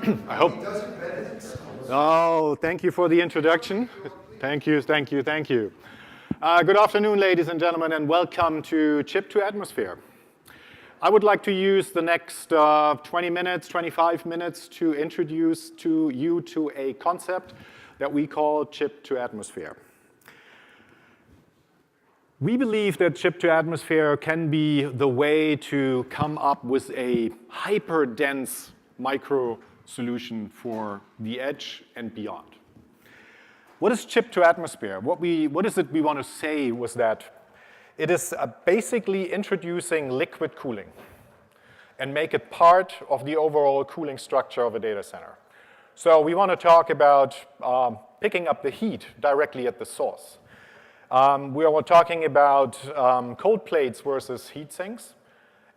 I hope. Oh, thank you for the introduction. Thank you, thank you, thank you. Good afternoon, ladies and gentlemen, and welcome to Chip to Atmosphere. I would like to use the next 20 minutes, 25 minutes to introduce you to a concept that we call Chip to Atmosphere. We believe that chip to atmosphere can be the way to come up with a hyper-dense micro solution for the edge and beyond. What is chip to atmosphere? What is it we want to say was that it is basically introducing liquid cooling and make it part of the overall cooling structure of a data center. So we want to talk about picking up the heat directly at the source. We are talking about cold plates versus heat sinks.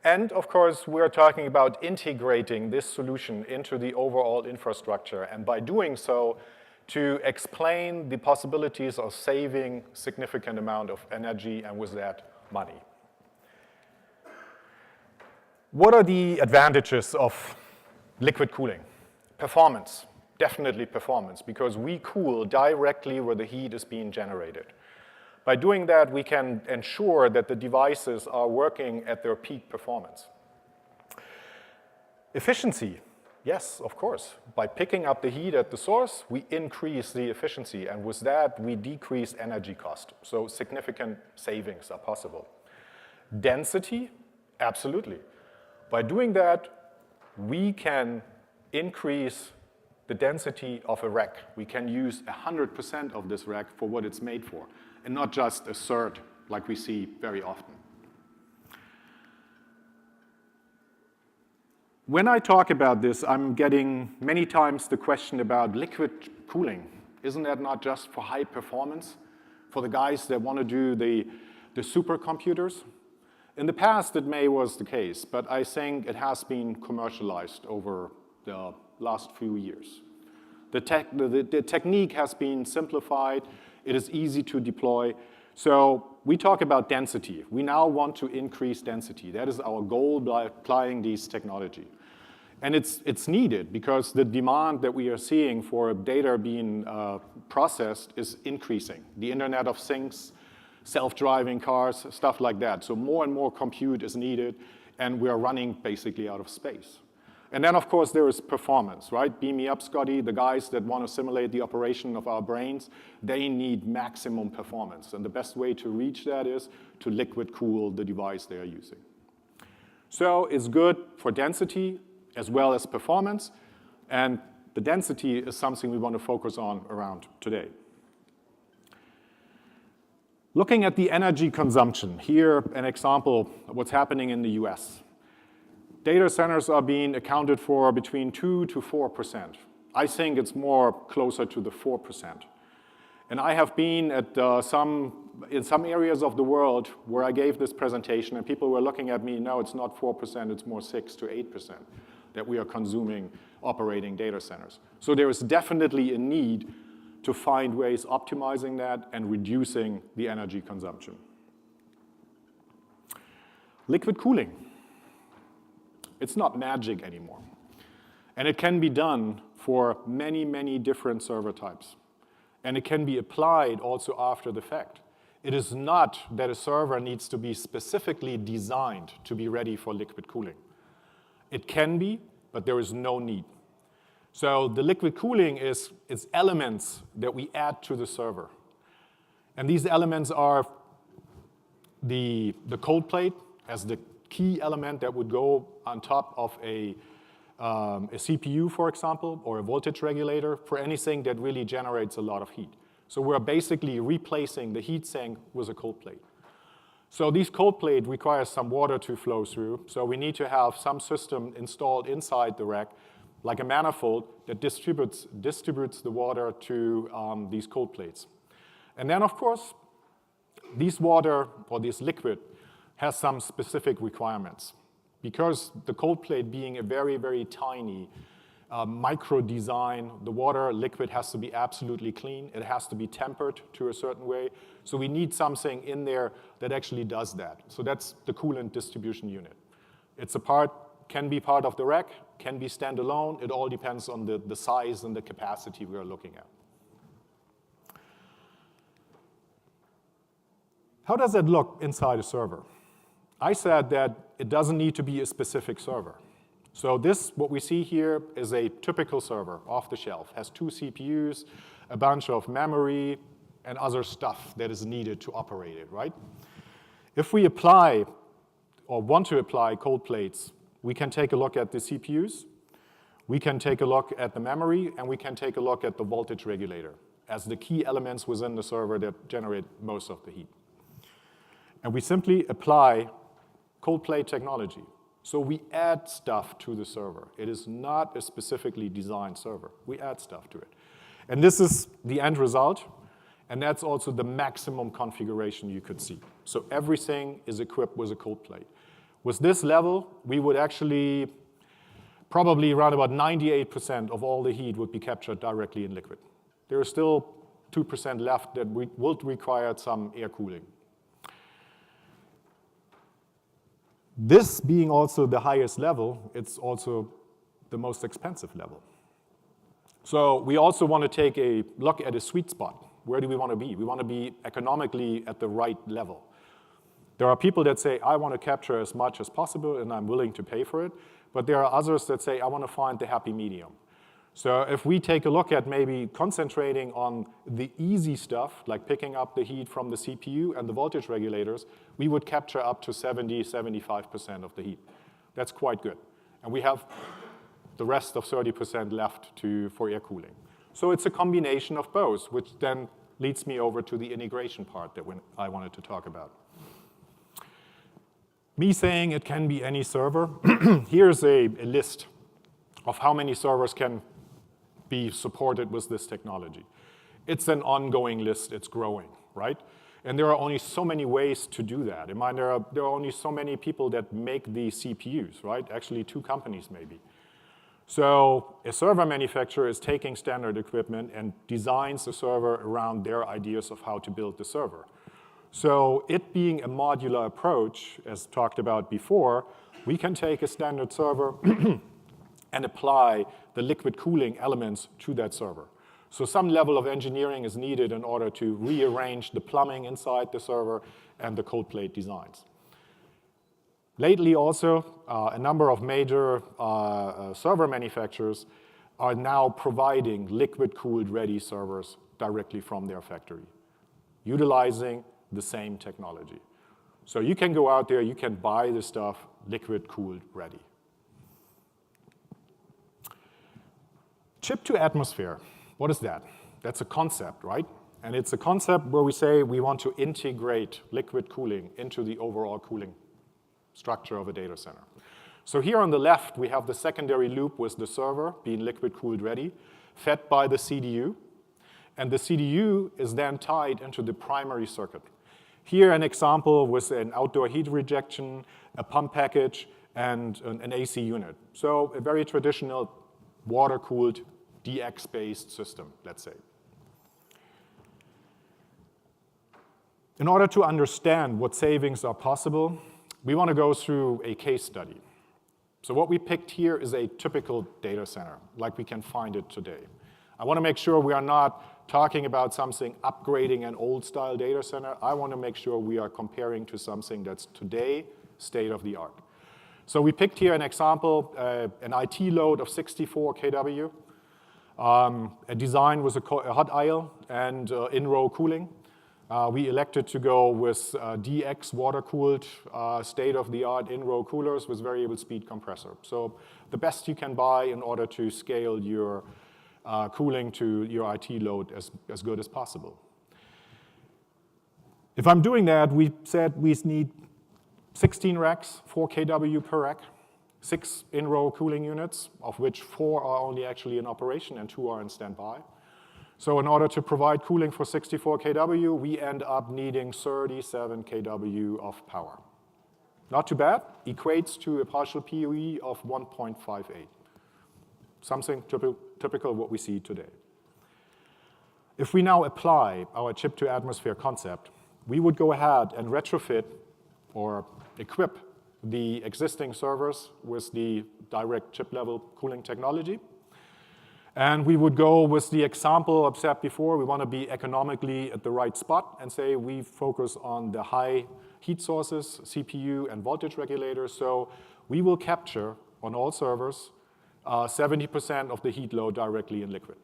And of course, we're talking about integrating this solution into the overall infrastructure. And by doing so, to explain the possibilities of saving significant amount of energy and with that, money. What are the advantages of liquid cooling? Performance, definitely performance, because we cool directly where the heat is being generated. By doing that, we can ensure that the devices are working at their peak performance. Efficiency, yes, of course. By picking up the heat at the source, we increase the efficiency, and with that, we decrease energy cost. So significant savings are possible. Density, absolutely. By doing that, we can increase the density of a rack. We can use 100% of this rack for what it's made for, and not just a third like we see very often. When I talk about this, I'm getting many times the question about liquid cooling. Isn't that not just for high performance, for the guys that want to do the supercomputers? In the past, it was the case, but I think it has been commercialized over the last few years. The technique has been simplified. It is easy to deploy. So we talk about density. We now want to increase density. That is our goal by applying these technology. And it's needed because the demand that we are seeing for data being processed is increasing. The Internet of Things, self-driving cars, stuff like that. So more and more compute is needed, and we are running basically out of space. And then, of course, there is performance, right? Beam me up, Scotty. The guys that want to simulate the operation of our brains, they need maximum performance. And the best way to reach that is to liquid cool the device they are using. So it's good for density as well as performance. And the density is something we want to focus on around today. Looking at the energy consumption, here an example of what's happening in the US. Data centers are being accounted for between 2 to 4%. I think it's more closer to the 4%. And I have been at in some areas of the world where I gave this presentation, and people were looking at me, no, it's not 4%, it's more 6 to 8% that we are consuming operating data centers. So there is definitely a need to find ways optimizing that and reducing the energy consumption. Liquid cooling. It's not magic anymore. And it can be done for many, many different server types. And it can be applied also after the fact. It is not that a server needs to be specifically designed to be ready for liquid cooling. It can be, but there is no need. So the liquid cooling is elements that we add to the server. And these elements are the cold plate as the key element that would go on top of a CPU, for example, or a voltage regulator for anything that really generates a lot of heat. So we're basically replacing the heat sink with a cold plate. So these cold plate requires some water to flow through. So we need to have some system installed inside the rack, like a manifold that distributes the water to these cold plates. And then, of course, this water or this liquid has some specific requirements. Because the cold plate being a very, very tiny micro design, the water liquid has to be absolutely clean. It has to be tempered to a certain way. So we need something in there that actually does that. So that's the coolant distribution unit. It's a part can be part of the rack, can be standalone. It all depends on the size and the capacity we are looking at. How does that look inside a server? I said that it doesn't need to be a specific server. So this, what we see here, is a typical server, off the shelf. Has 2 CPUs, a bunch of memory, and other stuff that is needed to operate it, right? If we apply, or want to apply cold plates, we can take a look at the CPUs, we can take a look at the memory, and we can take a look at the voltage regulator as the key elements within the server that generate most of the heat. And we simply apply cold plate technology. So we add stuff to the server. It is not a specifically designed server. We add stuff to it. And this is the end result, and that's also the maximum configuration you could see. So everything is equipped with a cold plate. With this level, we would actually probably around about 98% of all the heat would be captured directly in liquid. There is still 2% left that would require some air cooling. This being also the highest level, it's also the most expensive level. So we also want to take a look at a sweet spot. Where do we want to be? We want to be economically at the right level. There are people that say, I want to capture as much as possible and I'm willing to pay for it. But there are others that say, I want to find the happy medium. So if we take a look at maybe concentrating on the easy stuff, like picking up the heat from the CPU and the voltage regulators, we would capture up to 70, 75% of the heat. That's quite good. And we have the rest of 30% left for air cooling. So it's a combination of both, which then leads me over to the integration part that I wanted to talk about. Me saying it can be any server, here's a list of how many servers can be supported with this technology. It's an ongoing list, it's growing, right? And there are only so many ways to do that. I mean, there are only so many people that make these CPUs, right? Actually, 2 companies maybe. So a server manufacturer is taking standard equipment and designs the server around their ideas of how to build the server. So it being a modular approach, as talked about before, we can take a standard server and apply the liquid cooling elements to that server. So some level of engineering is needed in order to rearrange the plumbing inside the server and the cold plate designs. Lately also, a number of major server manufacturers are now providing liquid-cooled ready servers directly from their factory, utilizing the same technology. So you can go out there, you can buy the stuff liquid-cooled ready. Chip to atmosphere, what is that? That's a concept, right? And it's a concept where we say we want to integrate liquid cooling into the overall cooling structure of a data center. So here on the left, we have the secondary loop with the server being liquid cooled ready, fed by the CDU. And the CDU is then tied into the primary circuit. Here an example with an outdoor heat rejection, a pump package, and an AC unit. So a very traditional water-cooled, DX-based system, let's say. In order to understand what savings are possible, we want to go through a case study. So what we picked here is a typical data center, like we can find it today. I want to make sure we are not talking about something upgrading an old-style data center. I want to make sure we are comparing to something that's today state-of-the-art. So we picked here an example, an IT load of 64 kW, a design with a hot aisle and in-row cooling. We elected to go with DX water-cooled, state-of-the-art in-row coolers with variable speed compressor. So the best you can buy in order to scale your cooling to your IT load as good as possible. If I'm doing that, we said we need 16 racks, 4 kW per rack, 6 in-row cooling units, of which 4 are only actually in operation and 2 are in standby. So in order to provide cooling for 64 kW, we end up needing 37 kW of power. Not too bad, equates to a partial PUE of 1.58. Something typical of what we see today. If we now apply our chip-to-atmosphere concept, we would go ahead and retrofit or equip the existing servers with the direct chip-level cooling technology. And we would go with the example I've said before. We want to be economically at the right spot and say we focus on the high heat sources, CPU, and voltage regulators. So we will capture on all servers 70% of the heat load directly in liquid.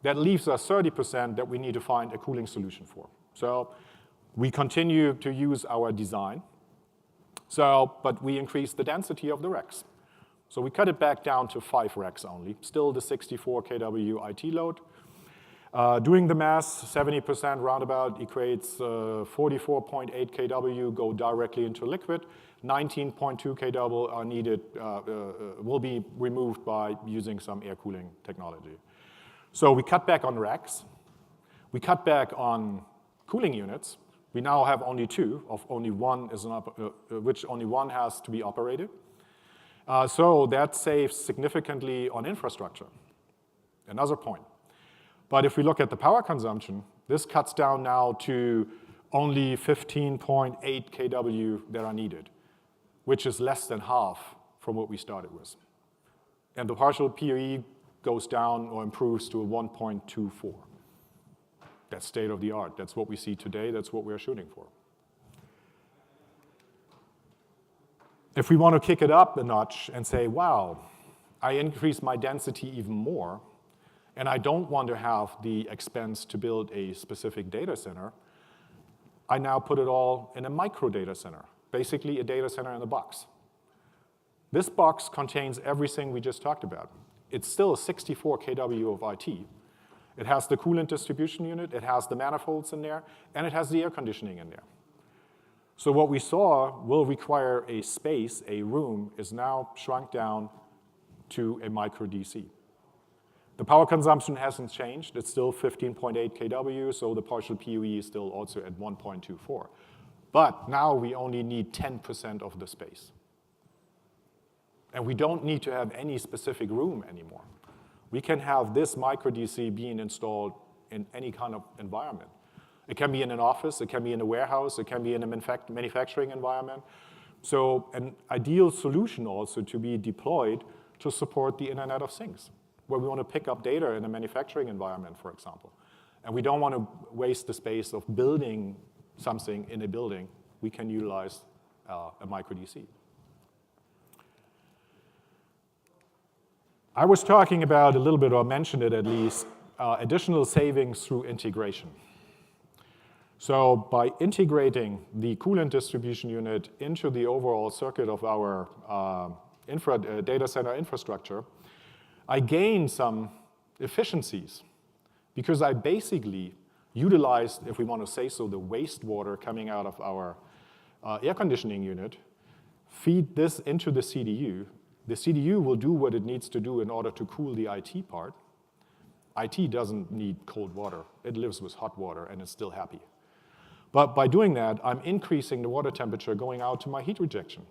That leaves us 30% that we need to find a cooling solution for. So we continue to use our design, but we increase the density of the racks. So we cut it back down to 5 racks only, still the 64 kW IT load. Doing the math, 70% roundabout equates 44.8 kW go directly into liquid. 19.2 kW are needed, will be removed by using some air cooling technology. So we cut back on racks. We cut back on cooling units. We now have only 2, of only one is which only one has to be operated. So that saves significantly on infrastructure. Another point. But if we look at the power consumption, this cuts down now to only 15.8 kW that are needed, which is less than half from what we started with. And the partial PoE goes down or improves to a 1.24. That's state of the art. That's what we see today. That's what we're shooting for. If we want to kick it up a notch and say, wow, I increase my density even more, and I don't want to have the expense to build a specific data center, I now put it all in a micro data center, basically a data center in a box. This box contains everything we just talked about. It's still 64 kW of IT. It has the coolant distribution unit, it has the manifolds in there, and it has the air conditioning in there. So what we saw will require a space, a room, is now shrunk down to a micro DC. The power consumption hasn't changed. It's still 15.8 kW, so the partial PoE is still also at 1.24. But now we only need 10% of the space. And we don't need to have any specific room anymore. We can have this micro DC being installed in any kind of environment. It can be in an office, it can be in a warehouse, it can be in a manufacturing environment. So an ideal solution also to be deployed to support the Internet of Things, where we want to pick up data in a manufacturing environment, for example. And we don't want to waste the space of building something in a building. We can utilize a micro DC. I was talking about a little bit, or mentioned it at least, additional savings through integration. So by integrating the coolant distribution unit into the overall circuit of our data center infrastructure, I gain some efficiencies because I basically utilized, if we want to say so, the wastewater coming out of our air conditioning unit, feed this into the CDU. The CDU will do what it needs to do in order to cool the IT part. IT doesn't need cold water. It lives with hot water, and it's still happy. But by doing that, I'm increasing the water temperature going out to my heat rejection,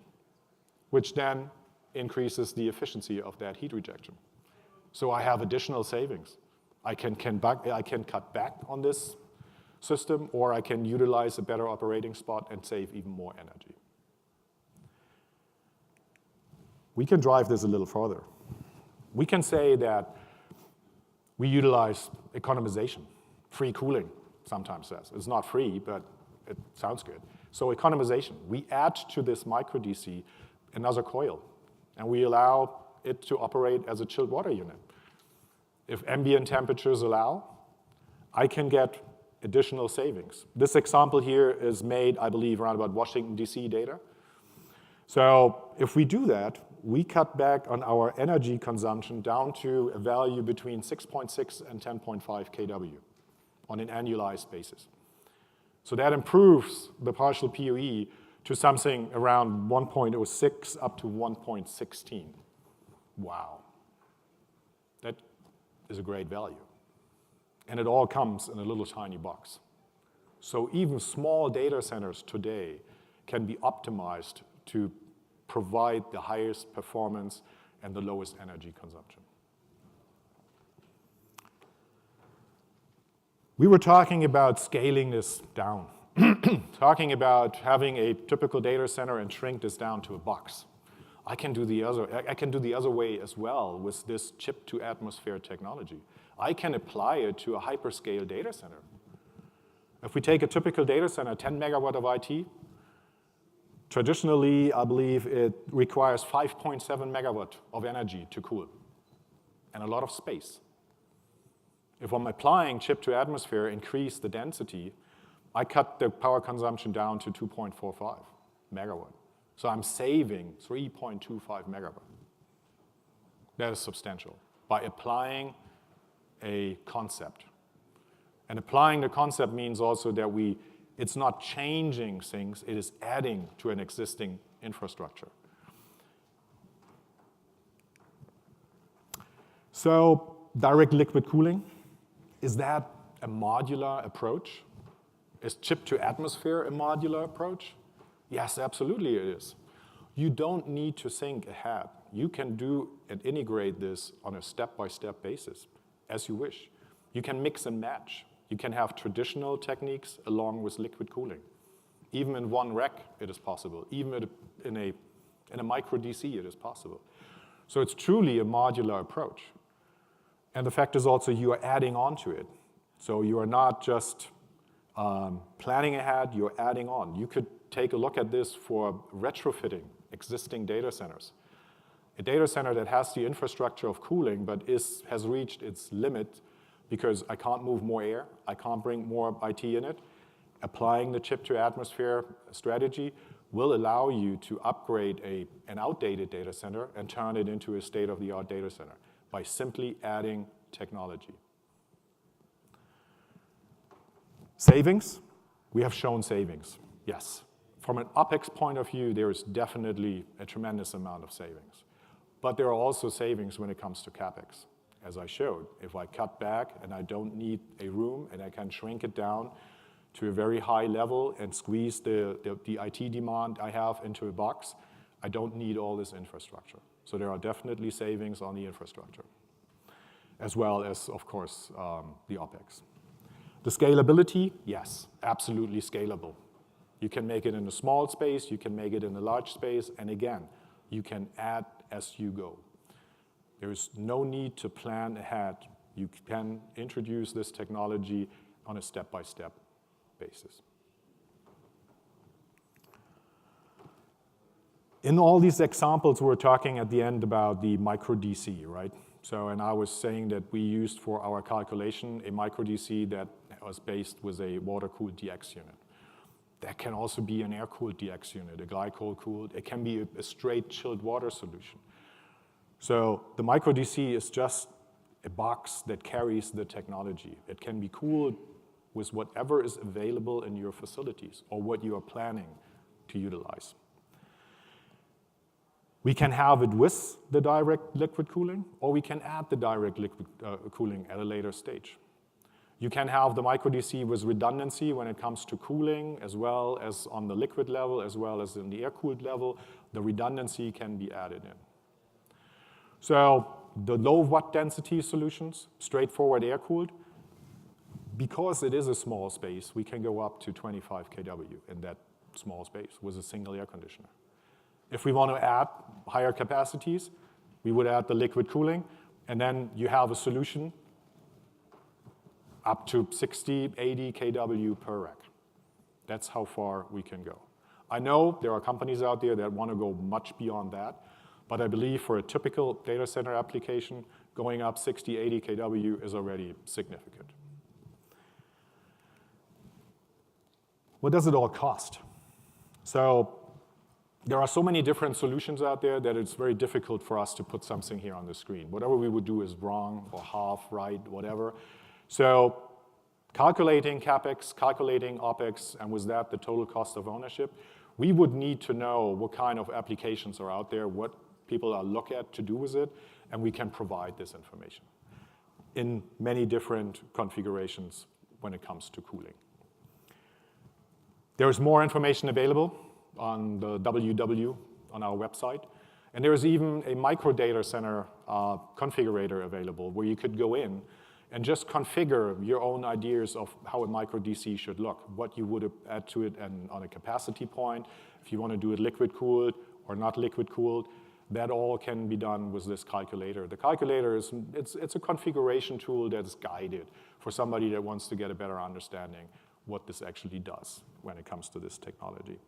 which then increases the efficiency of that heat rejection. So I have additional savings. I can cut back on this system, or I can utilize a better operating spot and save even more energy. We can drive this a little further. We can say that we utilize economization. Free cooling sometimes says. It's not free, but it sounds good. So economization. We add to this micro DC another coil, and we allow it to operate as a chilled water unit. If ambient temperatures allow, I can get additional savings. This example here is made, I believe, around about Washington, D.C. data. So if we do that, we cut back on our energy consumption down to a value between 6.6 and 10.5 kW on an annualized basis. So that improves the partial PoE to something around 1.06 up to 1.16. Wow. That is a great value. And it all comes in a little tiny box. So even small data centers today can be optimized to provide the highest performance and the lowest energy consumption. We were talking about scaling this down. talking about having a typical data center and shrink this down to a box. I can do the other way as well with this chip-to-atmosphere technology. I can apply it to a hyperscale data center. If we take a typical data center, 10 megawatt of IT, traditionally, I believe it requires 5.7 megawatt of energy to cool, and a lot of space. If I'm applying chip-to-atmosphere, increase the density, I cut the power consumption down to 2.45 megawatt. So I'm saving 3.25 megawatt. That is substantial by applying a concept. And applying the concept means also that it's not changing things, it is adding to an existing infrastructure. So direct liquid cooling, is that a modular approach? Is chip-to-atmosphere a modular approach? Yes, absolutely it is. You don't need to think ahead. You can do and integrate this on a step-by-step basis, as you wish. You can mix and match. You can have traditional techniques along with liquid cooling. Even in one rack, it is possible. Even in a micro DC, it is possible. So it's truly a modular approach. And the fact is also you are adding on to it. So you are not just planning ahead, you're adding on. You could take a look at this for retrofitting existing data centers. A data center that has the infrastructure of cooling but has reached its limit because I can't move more air, I can't bring more IT in it, applying the chip-to-atmosphere strategy will allow you to upgrade an outdated data center and turn it into a state-of-the-art data center by simply adding technology. Savings, we have shown savings, yes. From an OpEx point of view, there is definitely a tremendous amount of savings. But there are also savings when it comes to CapEx. As I showed, if I cut back and I don't need a room and I can shrink it down to a very high level and squeeze the IT demand I have into a box, I don't need all this infrastructure. So there are definitely savings on the infrastructure, as well as, of course, the OpEx. The scalability, yes, absolutely scalable. You can make it in a small space, you can make it in a large space, and again, you can add as you go. There is no need to plan ahead. You can introduce this technology on a step-by-step basis. In all these examples, we're talking at the end about the micro DC, right? So, and I was saying that we used for our calculation a micro DC that was based with a water-cooled DX unit. That can also be an air-cooled DX unit, a glycol-cooled. It can be a straight chilled water solution. So the micro DC is just a box that carries the technology. It can be cooled with whatever is available in your facilities or what you are planning to utilize. We can have it with the direct liquid cooling, or we can add the direct liquid cooling at a later stage. You can have the micro DC with redundancy when it comes to cooling, as well as on the liquid level, as well as in the air-cooled level. The redundancy can be added in. So the low watt density solutions, straightforward air-cooled, because it is a small space, we can go up to 25 kW in that small space with a single air conditioner. If we want to add higher capacities, we would add the liquid cooling, and then you have a solution up to 60, 80 kW per rack. That's how far we can go. I know there are companies out there that want to go much beyond that, but I believe for a typical data center application, going up 60, 80 kW is already significant. What does it all cost? So there are so many different solutions out there that it's very difficult for us to put something here on the screen. Whatever we would do is wrong or half right, whatever. So calculating CapEx, calculating OpEx, and with that, the total cost of ownership, we would need to know what kind of applications are out there, what people are looking at to do with it, and we can provide this information in many different configurations when it comes to cooling. There is more information available on the www on our website, and there is even a micro data center configurator available where you could go in and just configure your own ideas of how a micro DC should look, what you would add to it and on a capacity point, if you want to do it liquid cooled or not liquid cooled. That all can be done with this calculator. The calculator it's a configuration tool that is guided for somebody that wants to get a better understanding what this actually does when it comes to this technology.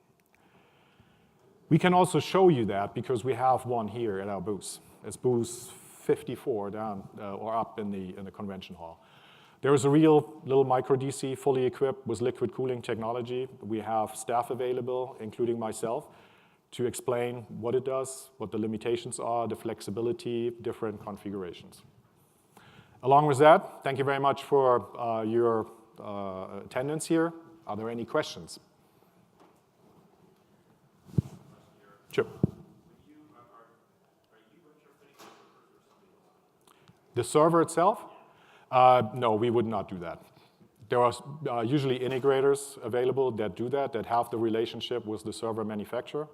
We can also show you that because we have one here at our booth. It's booth 54 down or up in the convention hall. There is a real little micro DC fully equipped with liquid cooling technology. We have staff available, including myself, to explain what it does, what the limitations are, the flexibility, different configurations. Along with that, thank you very much for your attendance here. Are there any questions? Sure. The server itself? No, we would not do that. There are usually integrators available that do that have the relationship with the server manufacturer.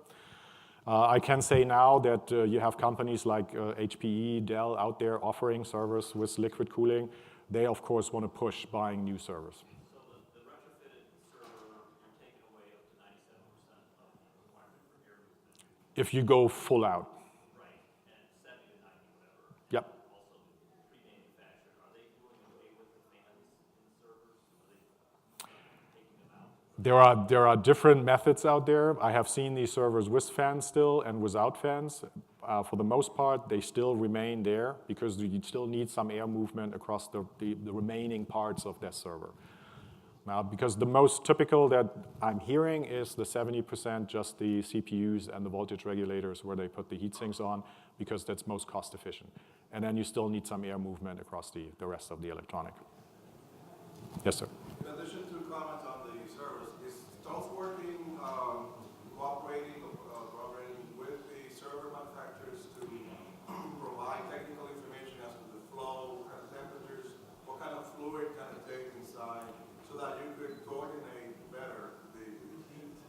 I can say now that you have companies like HPE, Dell out there offering servers with liquid cooling. They, of course, want to push buying new servers. So the retrofitted server, you're taking away up to 97% of the requirement for air movement. If you go full out. Right, and 70 to 90, whatever. Yep. Also pre-manufactured. Are they doing away with the fans in the servers? Are they taking them out? There are different methods out there. I have seen these servers with fans still and without fans. For the most part, they still remain there because you still need some air movement across the remaining parts of that server. Now, because the most typical that I'm hearing is the 70% just the CPUs and the voltage regulators where they put the heat sinks on because that's most cost efficient. And then you still need some air movement across the rest of the electronic. Yes, sir. In addition to comment on the servers, is Stulz working, cooperating with the server manufacturers to provide technical information as to the flow, what kind of temperatures, what kind of fluid can it take inside, so that you could coordinate better the heat,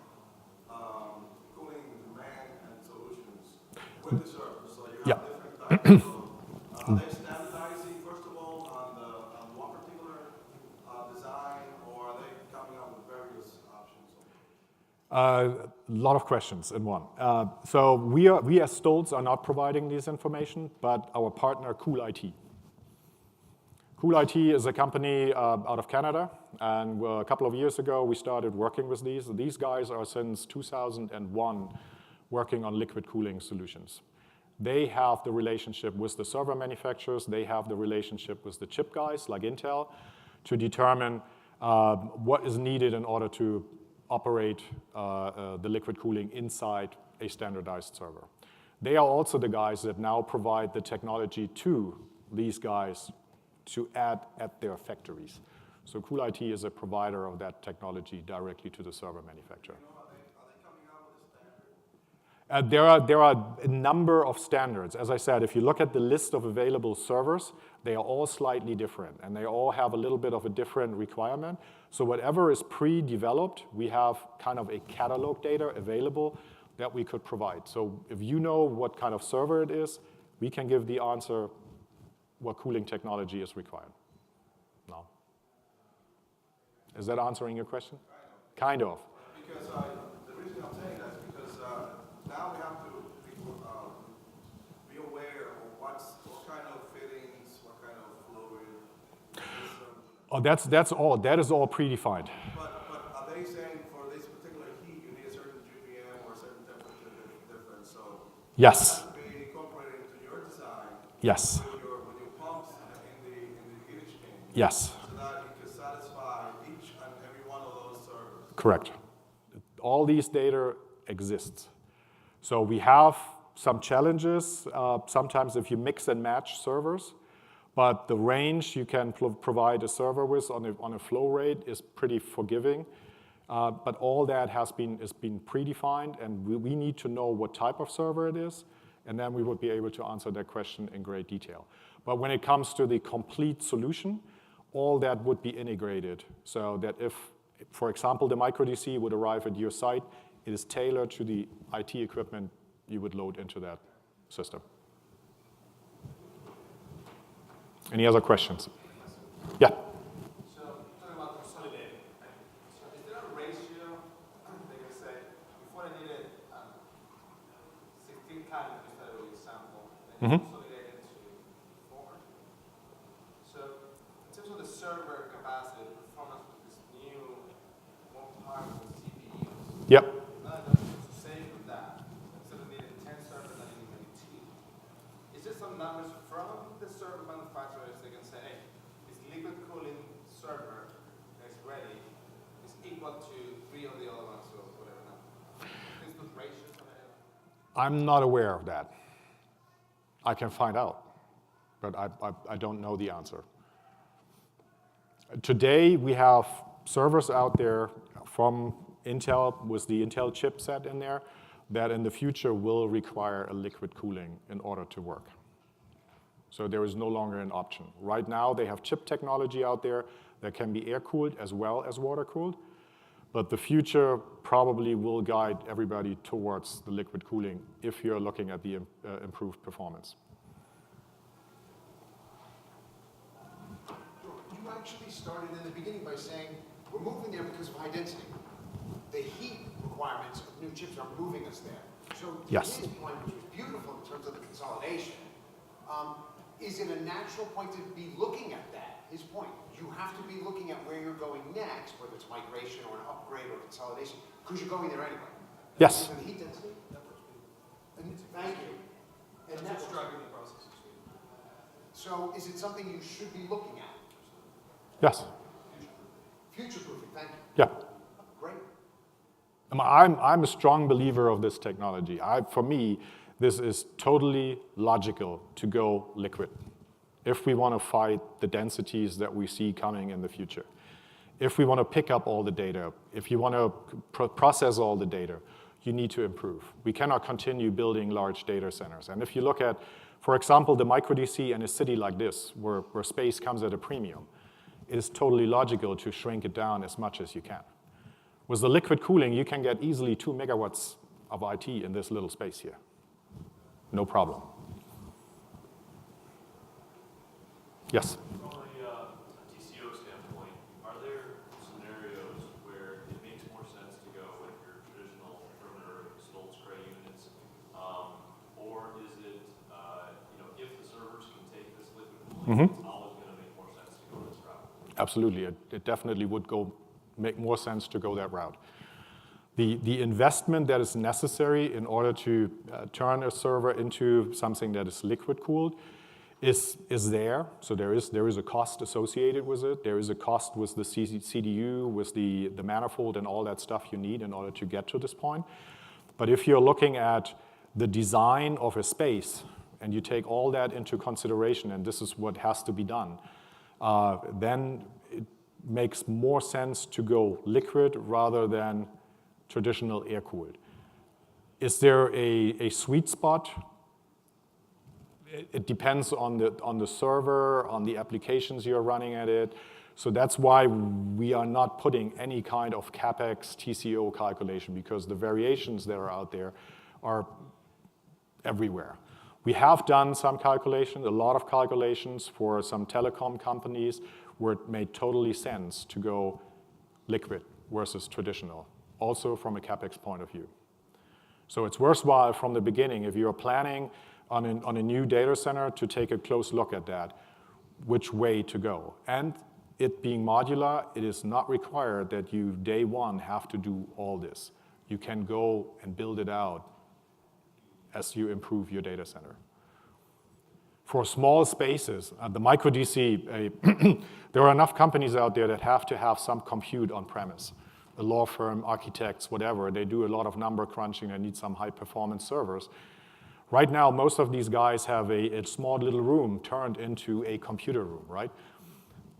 cooling demand and solutions with the servers? So you have different types of, are they standardizing, first of all, on one particular design, or are they coming up with various options? A lot of questions in one. So we as Stulz are not providing this information, but our partner CoolIT. CoolIT is a company out of Canada, and a couple of years ago we started working with these. These guys are since 2001 working on liquid cooling solutions. They have the relationship with the server manufacturers. They have the relationship with the chip guys like Intel to determine what is needed in order to operate the liquid cooling inside a standardized server. They are also the guys that now provide the technology to these guys to add at their factories. So CoolIT is a provider of that technology directly to the server manufacturer. Are they coming out with a standard? There are a number of standards. As I said, if you look at the list of available servers, they are all slightly different, and they all have a little bit of a different requirement. So whatever is pre-developed, we have kind of a catalog data available that we could provide. So if you know what kind of server it is, we can give the answer what cooling technology is required. No. Is that answering your question? Kind of. Because the reason I'm saying that is because now we have to be aware of what kind of fittings, what kind of fluid. Oh, that's all. That is all predefined. But are they saying for this particular heat you need a certain GPM or a certain temperature difference? So Yes. it has to be incorporated into your design. Yes. With your pumps in the heat exchange. Yes. So that you can satisfy each and every one of those servers. Correct. All these data exists. So we have some challenges, sometimes if you mix and match servers, but the range you can provide a server with on a flow rate is pretty forgiving. But all that has been predefined, and we need to know what type of server it is, and then we would be able to answer that question in great detail. But when it comes to the complete solution, all that would be integrated so that if, for example, the micro DC would arrive at your site, it is tailored to the IT equipment you would load into that system. Any other questions? Yeah. So, talking about consolidating, so is there a ratio, they can say, before I needed 16 candidates instead of example, then you consolidate it to 4. So, in terms of the server capacity, performance with this new, more powerful CPUs, Yep. now that to save with that, instead of needing 10 servers, I need maybe 2. Is there some numbers from the server manufacturers they can say, hey, this liquid cooling server that's ready is equal to 3 of the other ones or whatever number? Is the ratio for that? I'm not aware of that. I can find out, but I don't know the answer. Today, we have servers out there from Intel with the Intel chipset in there that in the future will require a liquid cooling in order to work. So there is no longer an option. Right now, they have chip technology out there that can be air-cooled as well as water-cooled, but the future probably will guide everybody towards the liquid cooling if you're looking at the improved performance. You actually started in the beginning by saying, we're moving there because of high density. The heat requirements of new chips are moving us there. So to Yes. his point, which was beautiful in terms of the consolidation, is it a natural point to be looking at that? His point, you have to be looking at where you're going next, whether it's migration or an upgrade or consolidation, because you're going there anyway. Yes. And the heat density? And thank you. And that's driving the process. so is it something you should be looking at? Yes. Future-proofing, thank you. Yeah. Great. I'm a strong believer of this technology. For me, this is totally logical to go liquid if we want to fight the densities that we see coming in the future. If we want to pick up all the data, if you want to process all the data, you need to improve. We cannot continue building large data centers. And if you look at, for example, the micro-DC in a city like this, where space comes at a premium, it is totally logical to shrink it down as much as you can. With the liquid cooling, you can get easily 2 megawatts of IT in this little space here. No problem. Yes? From a TCO standpoint, are there scenarios where it makes more sense to go with your traditional perimeter Stulz gray units, or is it, if the servers can take this liquid cooling, it's always going to make more sense to go this route? Absolutely. It definitely would make more sense to go that route. The investment that is necessary in order to turn a server into something that is liquid cooled is there. So there is a cost associated with it. There is a cost with the CDU, with the manifold and all that stuff you need in order to get to this point. But if you're looking at the design of a space and you take all that into consideration, and this is what has to be done, then it makes more sense to go liquid rather than traditional air-cooled. Is there a sweet spot? It depends on the server, on the applications you're running at it. So that's why we are not putting any kind of CapEx TCO calculation, because the variations that are out there are everywhere. We have done some calculations, a lot of calculations for some telecom companies where it made totally sense to go liquid versus traditional, also from a CapEx point of view. So it's worthwhile from the beginning, if you're planning on a new data center, to take a close look at that, which way to go. And it being modular, it is not required that you, day one, have to do all this. You can go and build it out as you improve your data center. For small spaces, the micro-DC, there are enough companies out there that have to have some compute on premise. A law firm, architects, whatever, they do a lot of number crunching, they need some high-performance servers. Right now, most of these guys have a small little room turned into a computer room, right?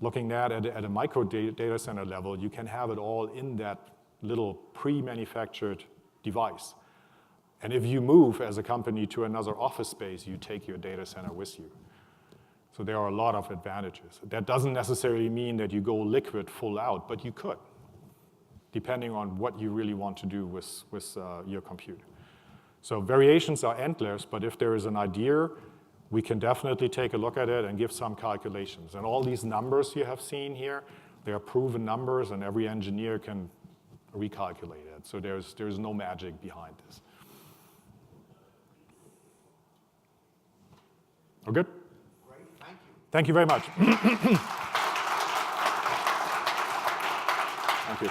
Looking at a micro data center level, you can have it all in that little pre-manufactured device. And if you move as a company to another office space, you take your data center with you. So there are a lot of advantages. That doesn't necessarily mean that you go liquid full out, but you could, depending on what you really want to do with your compute. So variations are endless, but if there is an idea we can definitely take a look at it and give some calculations. And all these numbers you have seen here, they are proven numbers, and every engineer can recalculate it. So there's no magic behind this. We're good? Great, thank you. Thank you very much. Thank you.